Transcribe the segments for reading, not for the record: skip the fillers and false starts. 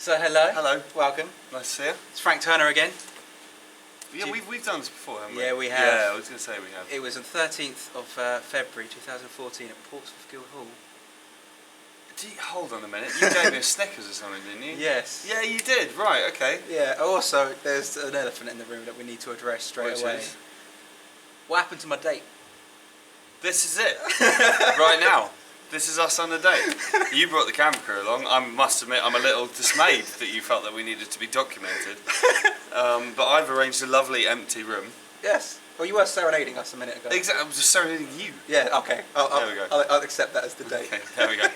So hello. Hello. Welcome. Nice to see you. It's Frank Turner again. Yeah, we've done this before, haven't we? Yeah, we have. Yeah, I was going to say we have. It was on the 13th of February 2014 at Portsmouth Guildhall. Hold on a minute. You gave me a Snickers or something, didn't you? Yes. Yeah, you did. Right, okay. Yeah, also, there's an elephant in the room that we need to address straight away. Is? What happened to my date? This is it. Right now. This is us on a date. You brought the camera crew along. I must admit I'm a little dismayed that you felt that we needed to be documented. But I've arranged a lovely empty room. Yes. Well, you were serenading us a minute ago. Exactly. I was just serenading you. Yeah, okay. There we go. I'll accept that as the date. Okay, there we go.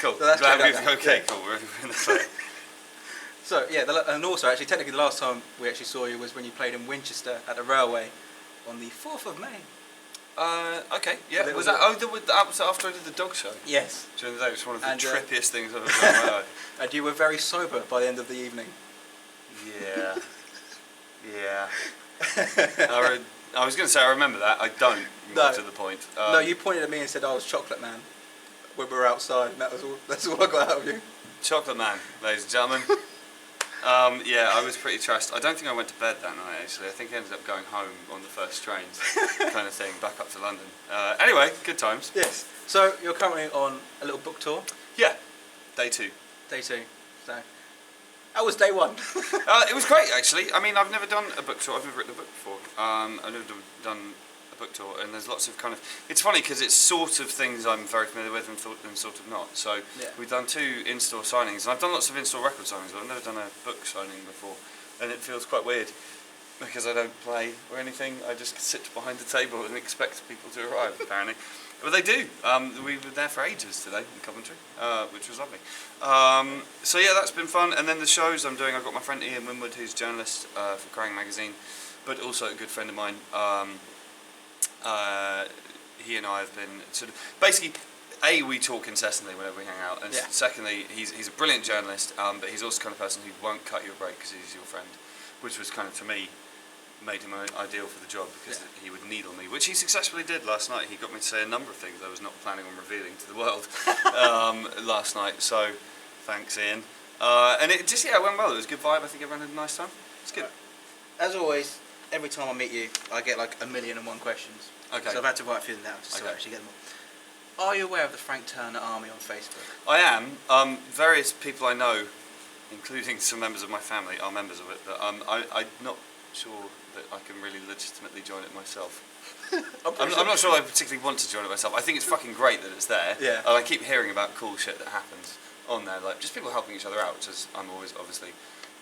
Cool. So that's okay, yeah. cool. We're in the clear. So, yeah, and also, actually, technically the last time we actually saw you was when you played in Winchester at the Railway on the 4th of May. Okay, yeah. That was after I did the dog show? Yes. During the day, it was one of the And, trippiest things I've ever done in my life. And you were very sober by the end of the evening. Yeah. Yeah. I was going to say I remember that. I don't. No. To the point. No, you pointed at me and said I was Chocolate Man when we were outside, and that's all I got out of you. Chocolate Man, ladies and gentlemen. Yeah, I was pretty trashed. I don't think I went to bed that night, actually. I think I ended up going home on the first trains, kind of thing, back up to London. Anyway, good times. Yes. So you're currently on a little book tour. Yeah, day 2. Day 2. So that was day 1. It was great, actually. I mean, I've never done a book tour. I've never written a book before. I've never done a book tour, and there's lots of kind of... It's funny because it's sort of things I'm very familiar with and sort of not. So yeah. We've done 2 in-store signings, and I've done lots of in-store record signings, but I've never done a book signing before, and it feels quite weird because I don't play or anything. I just sit behind the table and expect people to arrive, apparently. But they do. We were there for ages today in Coventry, which was lovely. So yeah, that's been fun. And then the shows I'm doing, I've got my friend Ian Winwood, who's a journalist for Crying Magazine, but also a good friend of mine. He and I have been sort of basically. We talk incessantly whenever we hang out, and yeah. Secondly, he's a brilliant journalist, but he's also the kind of person who won't cut you a break because he's your friend, which was kind of, to me, made him ideal for the job because he would needle me, which he successfully did last night. He got me to say a number of things I was not planning on revealing to the world last night, so thanks, Ian. And it just, went well. It was a good vibe. I think everyone had a nice time. It's good. As always, every time I meet you, I get like 1,000,001 questions. Okay. So I've had to write a few of them down just to actually get them all. Are you aware of the Frank Turner Army on Facebook? I am. Various people I know, including some members of my family, are members of it, but I'm not sure that I can really legitimately join it myself. I'm not sure I particularly want to join it myself. I think it's fucking great that it's there. Yeah. And I keep hearing about cool shit that happens on there, like just people helping each other out, which is, I'm always obviously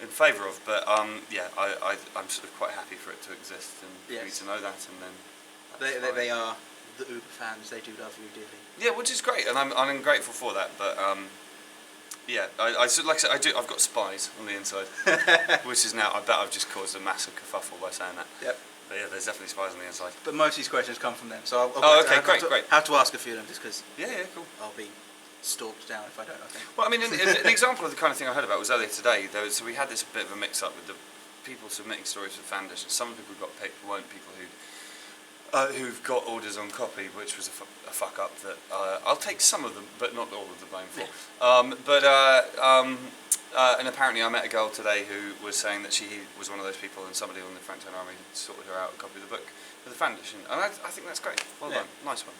in favour of. But yeah, I'm sort of quite happy for it to exist and for me to know that, and then they are the Uber fans. They do love you dearly. Yeah, which is great, and I'm grateful for that. But yeah, like I said, I've got spies on the inside, which is now, I bet I've just caused a massive kerfuffle by saying that. Yep. But yeah, there's definitely spies on the inside. But most of these questions come from them, so great. Have to ask a few of them just because. Yeah, cool. I'll be stalked down if I don't. I think. Well, I mean, an example of the kind of thing I heard about was earlier today. So we had this bit of a mix-up with the people submitting stories for fan edition. Some people who got picked weren't people who've got orders on copy, which was a fuck up that I'll take some of them, but not all of the blame for. And apparently I met a girl today who was saying that she was one of those people, and somebody on the Frank Turner Army sorted her out a copy of the book for the fan edition, and I think that's great. Well done, nice one.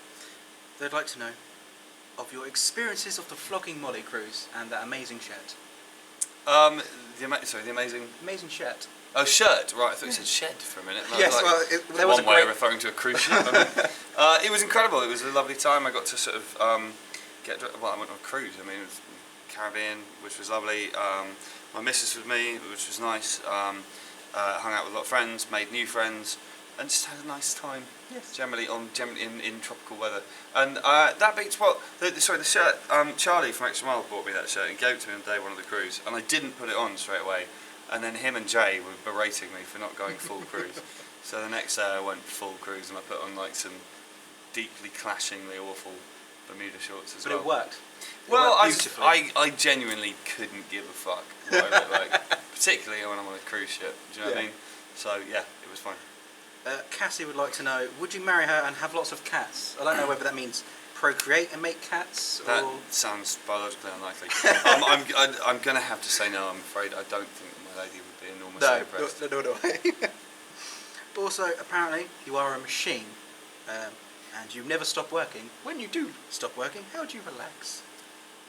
They'd like to know of your experiences of the flogging Molly cruise and that amazing shirt. The amazing shirt. Oh, shirt, right, I thought you said shed for a minute. Yes, like, well, there was one way of referring to a cruise ship. I mean, it was incredible. It was a lovely time. I got to sort of I went on a cruise. I mean, it was Caribbean, which was lovely. My missus was with me, which was nice. Hung out with a lot of friends, made new friends, and just had a nice time. Yes. Generally in tropical weather. And that beats what the shirt. Charlie from Extra Mile bought me that shirt and gave it to me on day 1 of the cruise, and I didn't put it on straight away. And then him and Jay were berating me for not going full cruise. So the next day I went full cruise and I put on like some deeply clashingly awful Bermuda shorts as well. But it worked. Well, I genuinely couldn't give a fuck what I look like, particularly when I'm on a cruise ship. Do you know what I mean? So yeah, it was fine. Cassie would like to know: would you marry her and have lots of cats? I don't know whether that means procreate and make cats? That or sounds biologically unlikely. I'm going to have to say no, I'm afraid. I don't think that my lady would be enormously impressed. No. Also, apparently, you are a machine, and you never stop working. When you do stop working, how do you relax?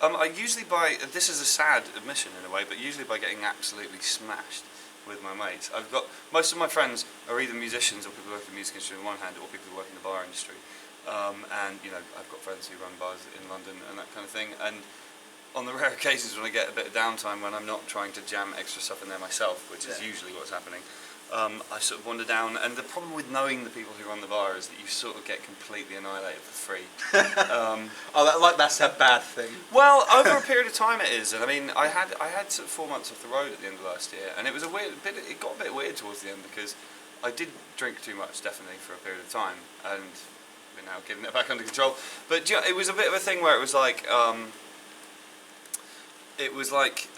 I usually this is a sad admission in a way, but usually by getting absolutely smashed with my mates. I've got, most of my friends are either musicians or people who work in the music industry on one hand, or people who work in the bar industry. And, you know, I've got friends who run bars in London and that kind of thing. And on the rare occasions when I get a bit of downtime, when I'm not trying to jam extra stuff in there myself, which is usually what's happening, I sort of wander down, and the problem with knowing the people who run the bar is that you sort of get completely annihilated for free. That's a bad thing. Well, over a period of time it is, and I mean, I had sort of 4 months off the road at the end of last year, and it was it got a bit weird towards the end because I did drink too much, definitely, for a period of time, and we're now getting it back under control. But you know, it was a bit of a thing where it was like.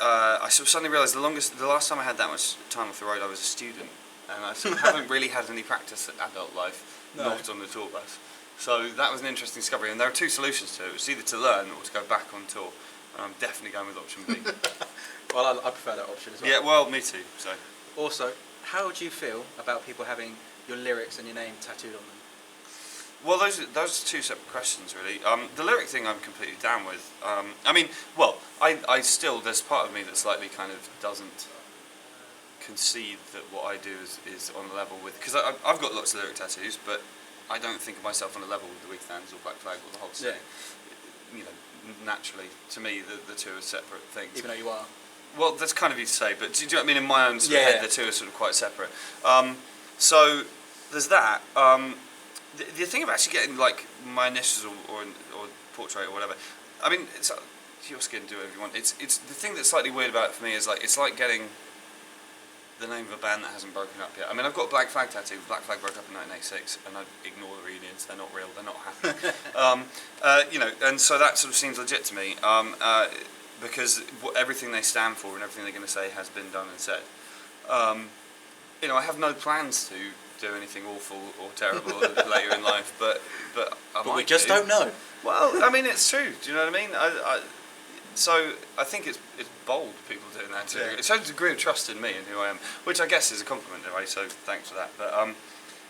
I sort of suddenly realised the last time I had that much time off the road, I was a student, and I sort of haven't really had any practice at adult life, not on the tour bus. So that was an interesting discovery, and there are two solutions to it. It's either to learn or to go back on tour, and I'm definitely going with option B. Well, I prefer that option as well. Yeah, well, me too. So. Also, how do you feel about people having your lyrics and your name tattooed on them? Well, those are two separate questions, really. The lyric thing I'm completely down with. I mean, well, I still, there's part of me that slightly kind of doesn't concede that what I do is on a level with, because I've got lots of lyric tattoos, but I don't think of myself on a level with the Weekthans or Black Flag or the whole thing. Yeah. You know, naturally, to me, the two are separate things. Even though you are. Well, that's kind of you to say, but do you know what I mean? In my own sort of head, the two are sort of quite separate. So there's that. The thing of actually getting like my initials or portrait or whatever, I mean, it's your skin, do whatever you want. It's the thing that's slightly weird about it for me is like it's like getting the name of a band that hasn't broken up yet. I mean, I've got a Black Flag tattoo. Black Flag broke up in 1986, and I ignore the reunions. They're not real. They're not happy. You know, and so that sort of seems legit to me because everything they stand for and everything they're going to say has been done and said. You know, I have no plans to do anything awful or terrible later in life, but we just don't know. Well, I mean, it's true. Do you know what I mean? So I think it's bold people doing that too. Yeah. It shows a degree of trust in me and who I am, which I guess is a compliment in a way. So thanks for that. But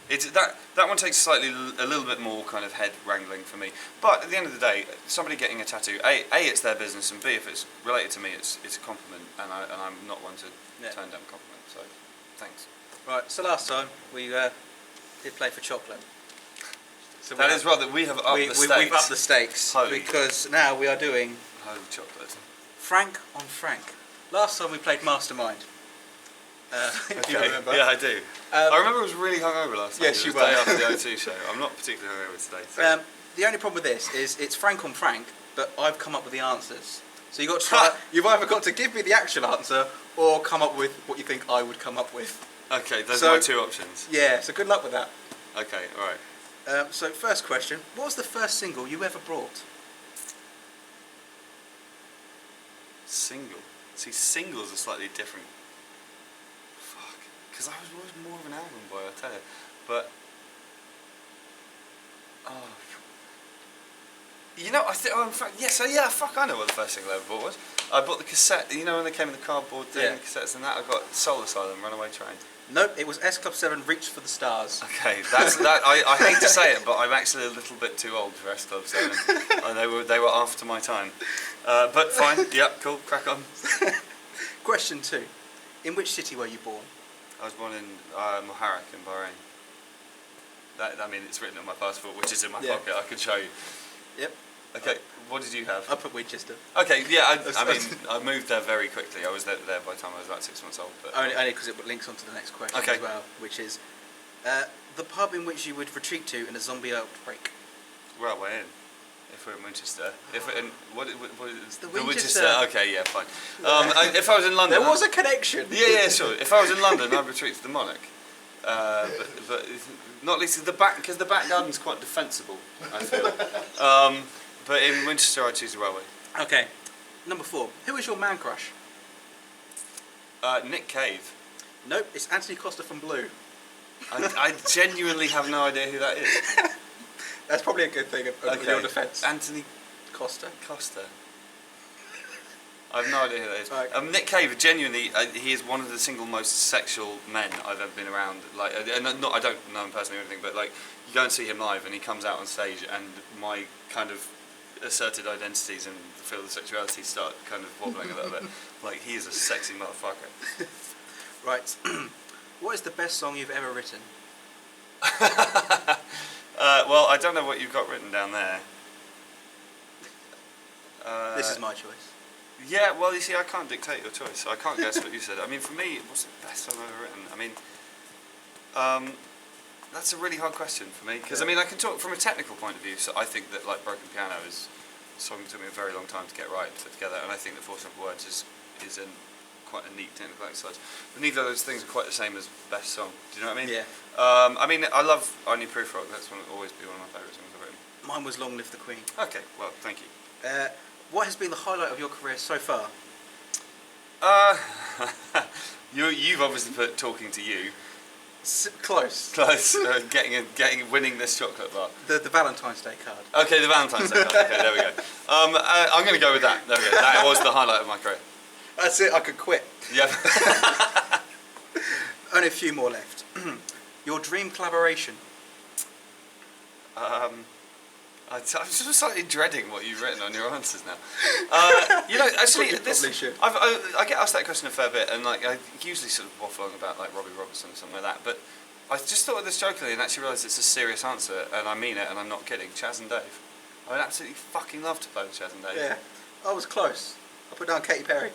it's that one takes a little bit more kind of head wrangling for me. But at the end of the day, somebody getting a tattoo, a it's their business, and b if it's related to me, it's a compliment, and I'm not one to turn down compliments. So thanks. Right, so last time we did play for chocolate. So that is rather, we have upped the stakes. We've upped the stakes because now we are doing Holy chocolate. Frank on Frank. Last time we played Mastermind. If you remember. Yeah, I do. I remember I was really hungover last time. Yes, you were. Day after the O2 show. I'm not particularly hungover today. So. The only problem with this is it's Frank on Frank, but I've come up with the answers. So you've either got to give me the actual answer or come up with what you think I would come up with. Okay, those are my two options. Yeah, so good luck with that. Okay, alright. So first question, what was the first single you ever brought? Single? See, singles are slightly different. Fuck. Because I was always more of an album boy, I tell you. But... Oh... You know, I think... Oh, in fact, yes, fuck, I know what the first single I ever bought was. I bought the cassette, you know when they came in the cardboard thing, the cassettes and that, I got Soul Asylum, Runaway Train. Nope, it was S Club 7, Reach for the Stars. Okay, that's that. I hate to say it, but I'm actually a little bit too old for S Club 7. And they were after my time. But fine, yep, cool, crack on. Question 2. In which city were you born? I was born in Muharraq in Bahrain. I mean, it's written on my passport, which is in my pocket, I could show you. Yep. Okay, what did you have? I put Winchester. Okay, yeah, I mean, I moved there very quickly. I was there by the time I was about 6 months old. But only because it links on to the next question as well, which is the pub in which you would retreat to in a zombie outbreak. Railway Inn, if we're in Winchester. What is the Winchester? Okay, yeah, fine. If I was in London... There was a connection. Yeah, sure. If I was in London, I'd retreat to the Monarch. But not least because the back garden's quite defensible, I feel. But in Winchester, I'd choose the Railway. Okay. Number 4. Who is your man crush? Nick Cave. Nope, it's Anthony Costa from Blue. I genuinely have no idea who that is. That's probably a good thing of your defence. Anthony Costa. I have no idea who that is. Right. Nick Cave, genuinely, he is one of the single most sexual men I've ever been around. Like, and not, I don't know him personally or anything, but like, you go and see him live, and he comes out on stage, and my kind of asserted identities and the field of sexuality start kind of wobbling a little bit. Like, he is a sexy motherfucker. Right. What is the best song you've ever written? Well, I don't know what you've got written down there. This is my choice. Yeah, well, you see, I can't dictate your choice, so I can't guess what you said. I mean, for me, what's the best song I've ever written? I mean, that's a really hard question for me, because, I mean, I can talk from a technical point of view, so I think that, like, Broken Piano is a song that took me a very long time to get right and put together, and I think that Four Simple Words is quite a neat technical exercise. But neither of those things are quite the same as best song, do you know what I mean? Yeah. I mean, I love I Need Proof Rock, that's always be one of my favourite songs I've written. Mine was Long Live the Queen. Okay, well, thank you. What has been the highlight of your career so far? You've obviously put Talking to You. Close. Close. Winning this chocolate bar. The Valentine's Day card. Okay, the Valentine's Day card. Okay, there we go. I'm going to go with that. There we go. That was the highlight of my career. That's it. I could quit. Yep. Only a few more left. Your dream collaboration. I'm sort of slightly dreading what you've written on your answers now. You know, actually, You probably should. I get asked that question a fair bit, and like I usually sort of waffle on about like Robbie Robertson or something like that. But I just thought of this jokingly and actually realised it's a serious answer, and I mean it, and I'm not kidding. Chaz and Dave. I would absolutely fucking love to play with Chaz and Dave. Yeah, I was close. I put down Katy Perry.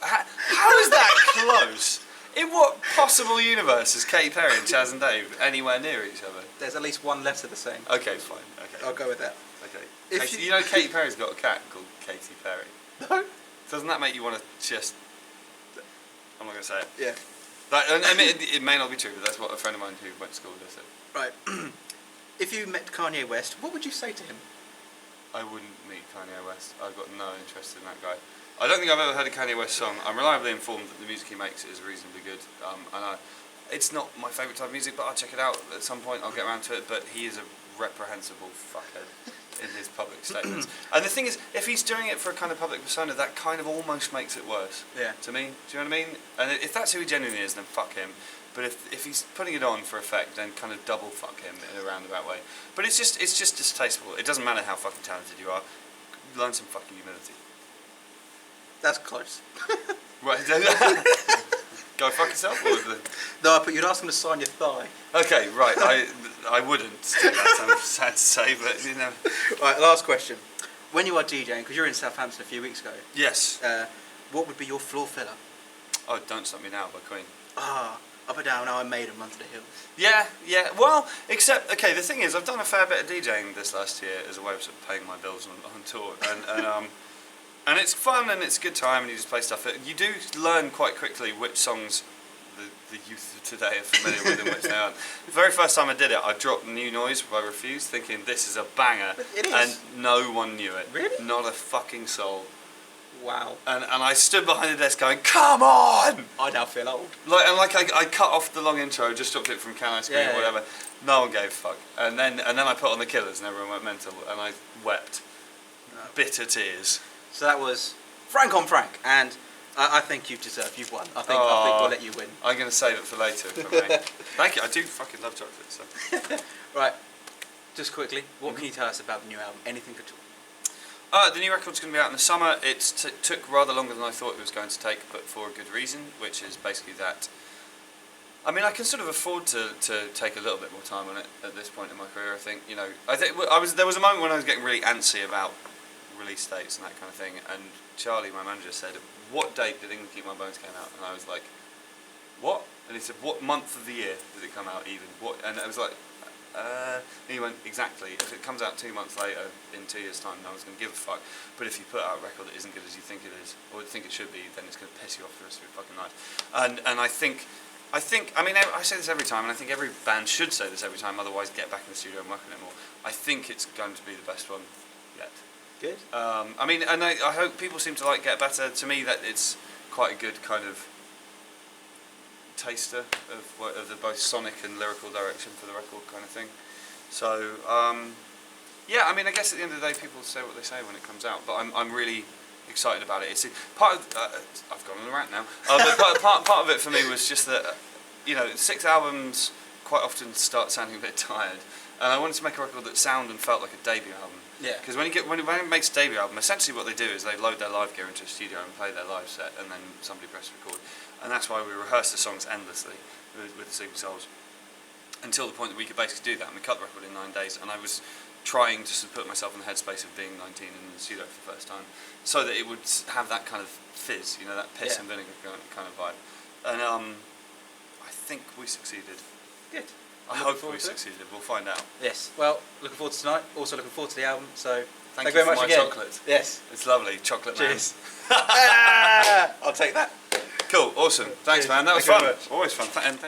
How is that close? In what possible universe is Katy Perry and Chaz and Dave anywhere near each other? There's at least one letter the same. Okay, fine. Okay. I'll go with that. Okay. You know Katy Perry's got a cat called Katy Perry. No. Doesn't that make you want to just... I'm not going to say it. Yeah. Like, and I mean, it may not be true, but that's what a friend of mine who went to school with us said. Right. If you met Kanye West, what would you say to him? I wouldn't meet Kanye West. I've got no interest in that guy. I don't think I've ever heard a Kanye West song. I'm reliably informed that the music he makes is reasonably good. It's not my favourite type of music, but I'll check it out at some point. I'll get around to it. But he is a reprehensible fuckhead in his public statements. And the thing is, if he's doing it for a kind of public persona, that kind of almost makes it worse. Yeah. To me, do you know what I mean? And if that's who he genuinely is, then fuck him. But if he's putting it on for effect, then kind of double fuck him in a roundabout way. But it's just distasteful. It doesn't matter how fucking talented you are. Learn some fucking humility. That's close. Right. Go fuck yourself. Or No, but you'd ask him to sign your thigh. Okay, right. I wouldn't do that. I'm sad to say, but you know. Right. Last question. When you are DJing, because you were in Southampton a few weeks ago. Yes. What would be your floor filler? Oh, Don't Stop Me Now by Queen. Up and down, now I made him run to the hills. Yeah. Well, except, okay, the thing is, I've done a fair bit of DJing this last year as a way of sort of paying my bills on tour, and it's fun and it's a good time and you just play stuff. You do learn quite quickly which songs the youth of today are familiar with and which they aren't. The very first time I did it, I dropped New Noise by Refused, thinking this is a banger, It is. and no one knew it. Really? Not a fucking soul. Wow. And I stood behind the desk going, come on! I now feel old. I cut off the long intro, just dropped it from Can I Scream or whatever. No one gave a fuck. And then I put on the Killers and everyone went mental and I wept. Bitter tears. So that was Frank on Frank, and I think you've you've won. I think we'll let you win. I'm going to save it for later if I may. Thank you, I do fucking love chocolate. So. Right, just quickly, what can you tell us about the new album? Anything at all? The new record's going to be out in the summer. It took rather longer than I thought it was going to take, but for a good reason, which is basically that. I mean, I can sort of afford to take a little bit more time on it at this point in my career. I think, you know, there was a moment when I was getting really antsy about release dates and that kind of thing, and Charlie, my manager, said, "What date did England Keep My Bones came out?" And I was like, "What?" And he said, "What month of the year did it come out even?" What? And I was like. And he went, exactly, if it comes out 2 months later, in 2 years' time, no one's going to give a fuck. But if you put out a record that isn't good as you think it is, or think it should be, then it's going to piss you off the rest of your fucking life. And I think, I mean, I say this every time, and I think every band should say this every time, otherwise get back in the studio and work on it more. I think it's going to be the best one yet. Good. I mean, and I hope people seem to like Get Better. To me, that it's quite a good kind of taster of the both sonic and lyrical direction for the record kind of thing. So yeah, I mean, I guess at the end of the day, people say what they say when it comes out, but I'm really excited about it. It's part of I've gone on a rant now, but part of it for me was just that 6 albums quite often start sounding a bit tired, and I wanted to make a record that sounded and felt like a debut album. Yeah. Because when it makes a debut album, essentially what they do is they load their live gear into a studio and play their live set, and then somebody presses record, and that's why we rehearsed the songs endlessly with the Sleeping Souls until the point that we could basically do that, and we cut the record in 9 days. And I was trying just to put myself in the headspace of being 19 in the studio for the first time, so that it would have that kind of fizz, that piss and vinegar kind of vibe. And I think we succeeded. Good. I hope we succeeded. We'll find out. Yes. Well, looking forward to tonight. Also looking forward to the album. So thank you very for much my again. chocolate. Yes. It's lovely, chocolate man. Cheers. I'll take that. Cool. Awesome. Thanks, Cheers. man. That was Thank you fun. very much. Always fun. And